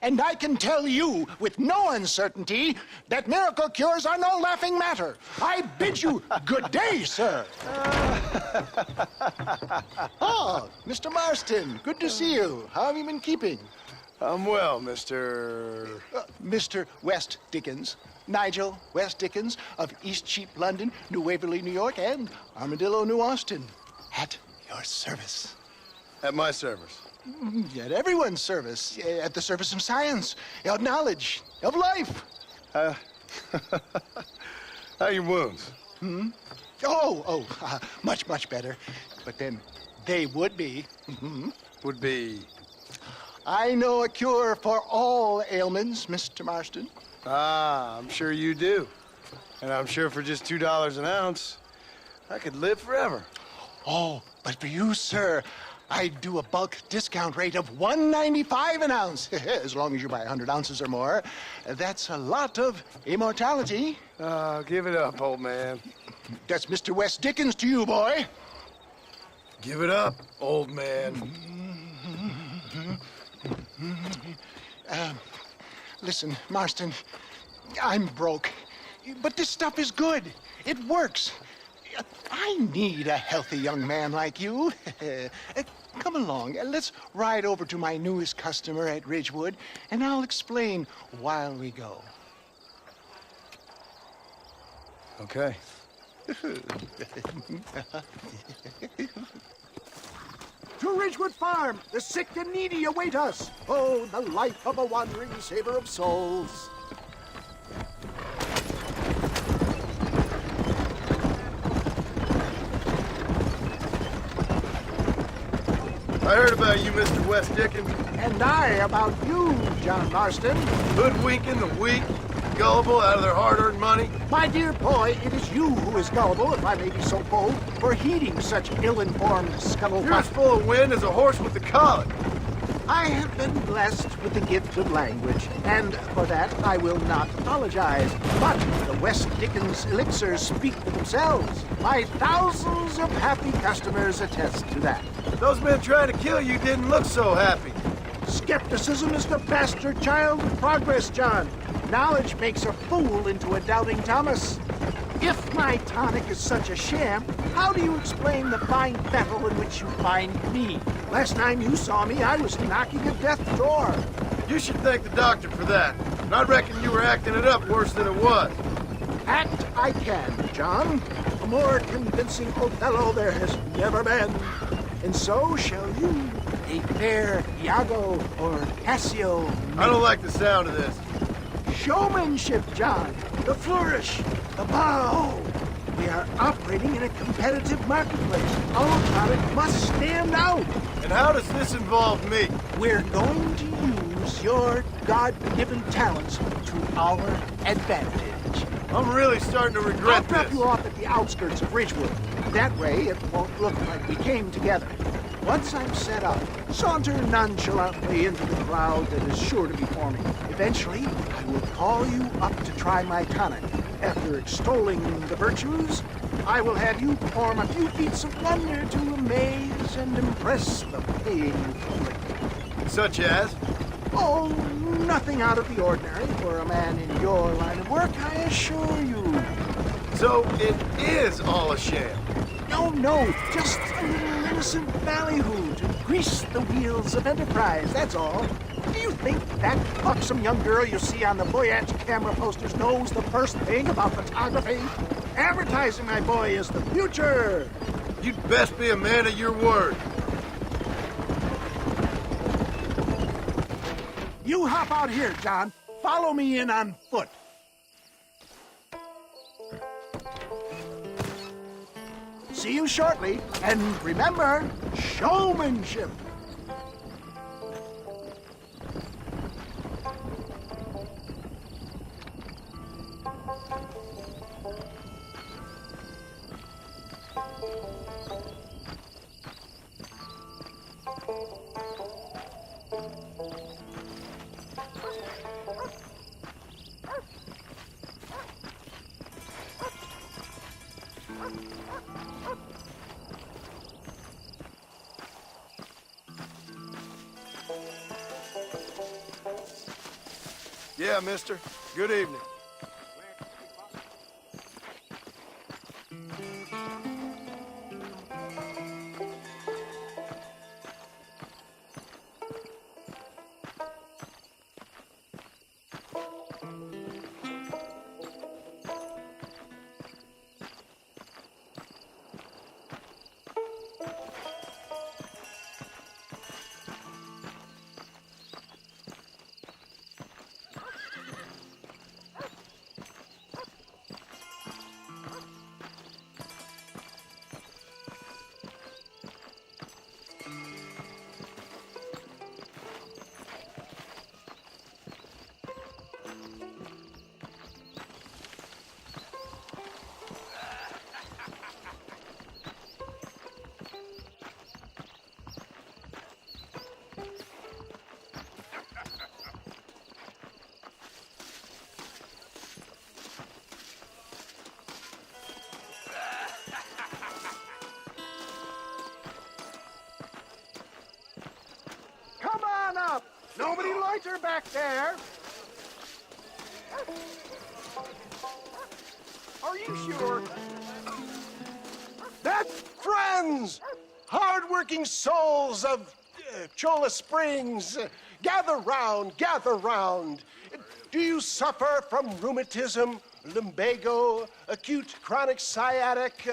And I can tell you with no uncertainty that miracle cures are no laughing matter. I bid you good day, sir. Oh, Mr. Marston, good to see you. How have you been keeping? I'm well, Mr. Mr. West Dickens. Nigel West Dickens of Eastcheap, London, New Waverly, New York, and Armadillo, New Austin. At your service. At my service. At everyone's service. At the service of science, of knowledge, of life. How are your wounds? Much, much better. But then they would be. Would be... I know a cure for all ailments, Mr. Marston. Ah, I'm sure you do. And I'm sure for just $2 an ounce, I could live forever. Oh, but for you, sir, I'd do a bulk discount rate of $1.95 an ounce, as long as you buy 100 ounces or more. That's a lot of immortality. Give it up, old man. That's Mr. West Dickens to you, boy. Give it up, old man. Listen, Marston, I'm broke, but this stuff is good. It works. I need a healthy young man like you. Come along, let's ride over to my newest customer at Ridgewood, and I'll explain while we go. Okay. To Ridgewood Farm, the sick and needy await us. Oh, the life of a wandering saver of souls. I heard about you, Mr. West Dickens. And I about you, John Marston. Hoodwinking the weak, gullible out of their hard-earned money. My dear boy, it is you who is gullible, if I may be so bold, for heeding such ill-informed scuttlebutt. You're as full of wind as a horse with the colic. I have been blessed with the gift of language, and for that I will not apologize. But the West Dickens elixirs speak for themselves. My thousands of happy customers attest to that. Those men trying to kill you didn't look so happy. Skepticism is the bastard child of progress, John. Knowledge makes a fool into a doubting Thomas. If my tonic is such a sham, how do you explain the fine battle in which you find me? Last time you saw me, I was knocking at death's door. You should thank the doctor for that. And I reckon you were acting it up worse than it was. Act I can, John. A more convincing Othello there has never been. And so shall you, a fair Iago or Cassio. I don't like the sound of this. Showmanship, John. The flourish, the bow. We are operating in a competitive marketplace. Our product must stand out. And how does this involve me? We're going to use your God-given talents to our advantage. I'm really starting to I'll regret drop this. you off at the outskirts of Ridgewood. That way, it won't look like we came together. Once I'm set up, saunter nonchalantly into the crowd that is sure to be forming. Eventually, I will call you up to try my tonic. After extolling the virtues, I will have you perform a few feats of wonder to amaze and impress the paying public. Such as? Oh, nothing out of the ordinary for a man in your line of work, I assure you. So it is all a sham. No, just a little innocent ballyhoo to grease the wheels of enterprise, that's all. Do you think that buxom young girl you see on the voyage camera posters knows the first thing about photography? Advertising, my boy, is the future. You'd best be a man of your word. You hop out here, John. Follow me in on foot. See you shortly, and remember, showmanship. Yeah, mister. Good evening. Come on up. Nobody loiter back there. Are you sure? That's friends! Hard-working souls of Cholla Springs. Gather round, gather round. Do you suffer from rheumatism, lumbago, acute chronic sciatic,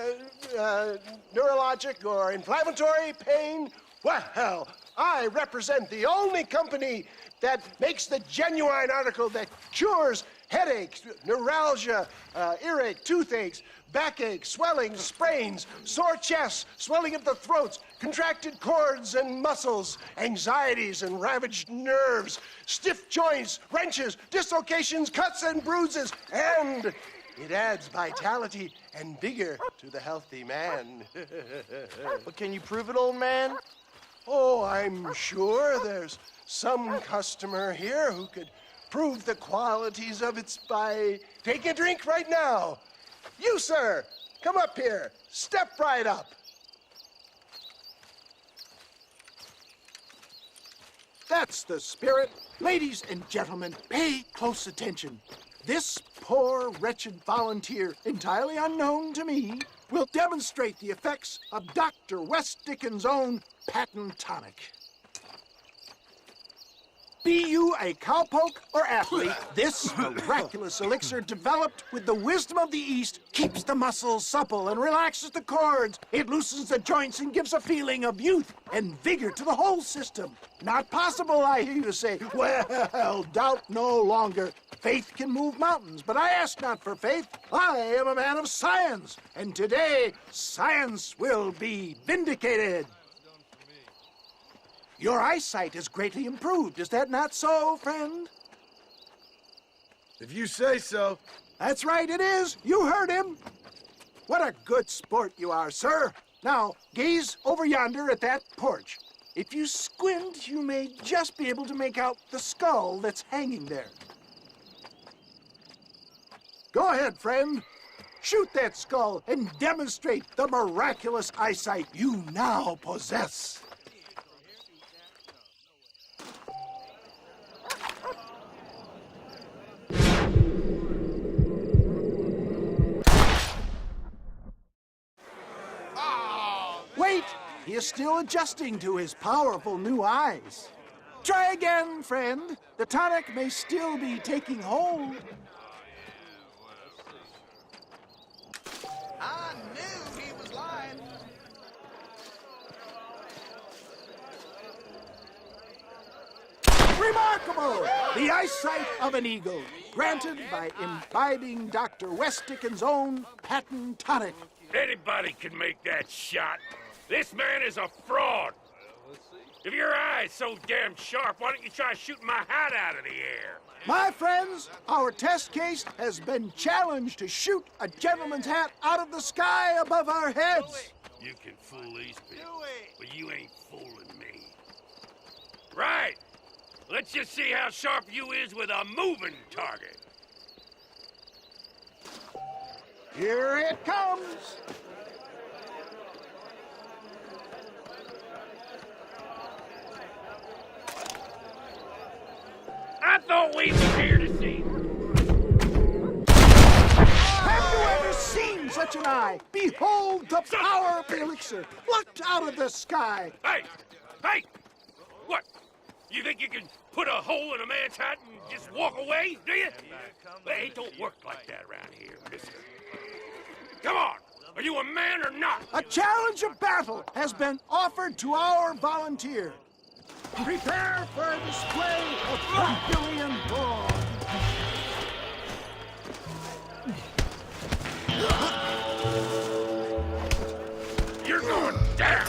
neurologic, or inflammatory pain? Well, I represent the only company that makes the genuine article that cures headaches, neuralgia, earache, toothaches, backache, swelling, sprains, sore chests, swelling of the throats, contracted cords and muscles, anxieties and ravaged nerves, stiff joints, wrenches, dislocations, cuts and bruises, and it adds vitality and vigor to the healthy man. But can you prove it, old man? Oh, I'm sure there's some customer here who could prove the qualities of it by taking a drink right now. You, sir, come up here. Step right up. That's the spirit. Ladies and gentlemen, pay close attention. This poor, wretched volunteer, entirely unknown to me, will demonstrate the effects of Dr. West Dickens' own patent tonic. Be you a cowpoke or athlete, this miraculous elixir developed with the wisdom of the East keeps the muscles supple and relaxes the cords. It loosens the joints and gives a feeling of youth and vigor to the whole system. Not possible, I hear you say. Well, doubt no longer. Faith can move mountains, but I ask not for faith. I am a man of science, and today science will be vindicated. Your eyesight is greatly improved. Is that not so, friend? If you say so. That's right, it is. You heard him. What a good sport you are, sir. Now, gaze over yonder at that porch. If you squint, you may just be able to make out the skull that's hanging there. Go ahead, friend. Shoot that skull and demonstrate the miraculous eyesight you now possess. Wait! He is still adjusting to his powerful new eyes. Try again, friend. The tonic may still be taking hold. I knew he was lying. Remarkable! The eyesight of an eagle, granted by imbibing Dr. West Dickens' own patent tonic. Anybody can make that shot. This man is a fraud. If your eye's so damn sharp, why don't you try shooting my hat out of the air? My friends, our test case has been challenged to shoot a gentleman's hat out of the sky above our heads. You can fool these people, but you ain't fooling me. Right. Let's just see how sharp you is with a moving target. Here it comes. I thought we was here to catch an eye. Behold the power of the elixir, plucked out of the sky. Hey! Hey! What? You think you can put a hole in a man's hat and just walk away, do you? Hey, it don't work like that around here, mister. Come on! Are you a man or not? A challenge of battle has been offered to our volunteer. Prepare for a display of Herculean brawn. You're going down!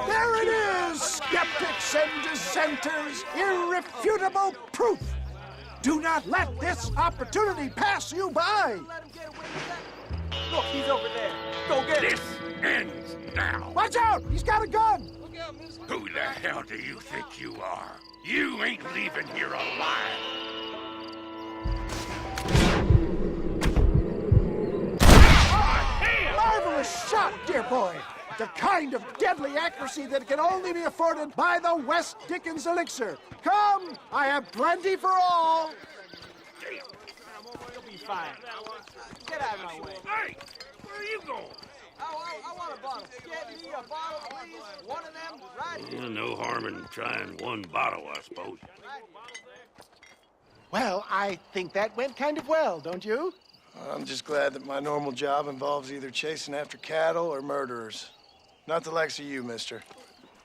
There it is, skeptics and dissenters, irrefutable proof. Do not let this opportunity pass you by. Look, he's over there. Go get him. This ends now! Watch out, he's got a gun. Who the hell do you think you are? You ain't leaving here alive! Marvelous shot, dear boy. The kind of deadly accuracy that can only be afforded by the West Dickens elixir. Come, I have plenty for all. You'll be fine. Get out of my way. Hey! Where are you going? I want a bottle. Get me a bottle, please. One of them, right here. No harm in trying one bottle, I suppose. Well, I think that went kind of well, don't you? I'm just glad that my normal job involves either chasing after cattle or murderers. Not the likes of you, mister.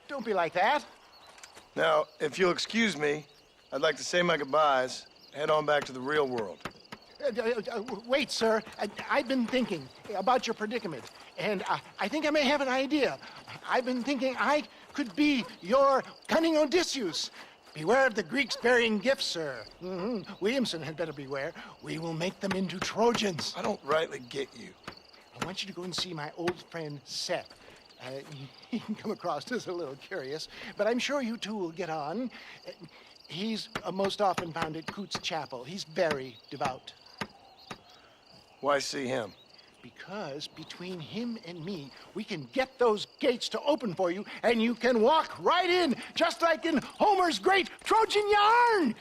Don't be like that. Now, if you'll excuse me, I'd like to say my goodbyes, head on back to the real world. Wait, sir. I've been thinking about your predicament, and I think I may have an idea. I've been thinking I could be your cunning Odysseus. Beware of the Greeks bearing gifts, sir. Williamson had better beware. We will make them into Trojans. I don't rightly get you. I want you to go and see my old friend Seth. He can come across as a little curious, but I'm sure you two will get on. He's most often found at Coots Chapel. He's very devout. Why see him? Because between him and me, we can get those gates to open for you, and you can walk right in, just like in Homer's great Trojan yarn.